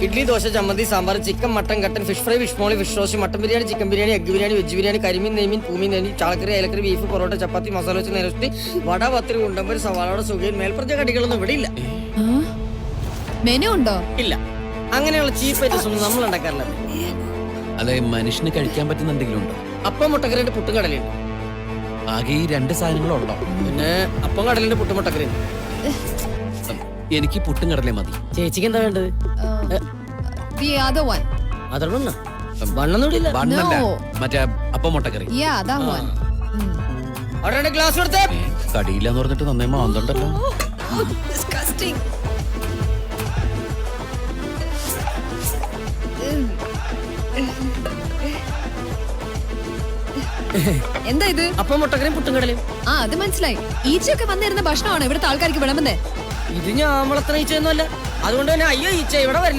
ഇഡ്ലി, ദോശ, ചമ്മന്തി, sambar, chicken, mutton, കട്ടൻ, fish fry, fish molee, fish roast, mutton biryani, chicken biryani, egg biryani, veg biryani, കരിമീൻ, നെയ്മീൻ, പൂമീൻ, നെയ്മീൻ, ചാളക്കറി, ഏലക്കറി, ബീഫ്, പൊറോട്ട, ചപ്പാത്തി, മസാല വെച്ച് നിരത്തി, വട, പത്തിരി, ഉണ്ടമ്പരി, സവാളയുടെ സുഖയിൽ മേൽപ്പറഞ്ഞ കടികളൊന്നും ഇവിടെ ഇല്ല. മെനു ഉണ്ടോ? ഇല്ല, അങ്ങനെയുള്ള ചീപ്പ് ഐറ്റംസ് ഒന്നും നമ്മൾ ഉണ്ടാക്കാറില്ല. അതെ, മനുഷ്യന് കഴിക്കാൻ പറ്റുന്ന എന്തെങ്കിലും ഉണ്ടോ? അപ്പം, മുട്ടക്കറിയുടെ പുട്ടും കടലുണ്ട്. ആകെ ഈ 2 സാധനങ്ങളുണ്ടോ? പിന്നെ അപ്പം, കടലിന്റെ പുട്ടും മുട്ടക്കറിയുണ്ട്. എനിക്ക് പുട്ടും കടലേ മതി. ചേച്ചിക്ക് എന്താ വേണ്ടത്? The other one. അതോടൊന്നും വണ്ണൊന്നും ഇല്ല. ബണ്ണല്ല, No. മറ്റേ അപ്പം മുട്ടക്കറി. Yeah, that one. അവിടെ ഗ്ലാസ് കൊടുത്തേ. കടിയില്ലെന്ന് പറഞ്ഞിട്ട് നന്നായി മാന്തണ്ടല്ലോ. Oh, disgusting. എന്താ ഇത്? അപ്പം, മുട്ടക്കറിയും പുട്ടും കടലയും. ആ, അത് മനസ്സിലായി. ഈച്ചയൊക്കെ വന്നിരുന്ന ഭക്ഷണമാണ് ഇവിടുത്തെ ആൾക്കാർക്ക് വിളമ്പുന്നേ. ഇത് ഞാൻ വളർത്തുന്ന ഈച്ചയൊന്നുമല്ല. അതുകൊണ്ട് തന്നെ അയ്യോ ഈച്ച ഇവിടെ വരില്ല.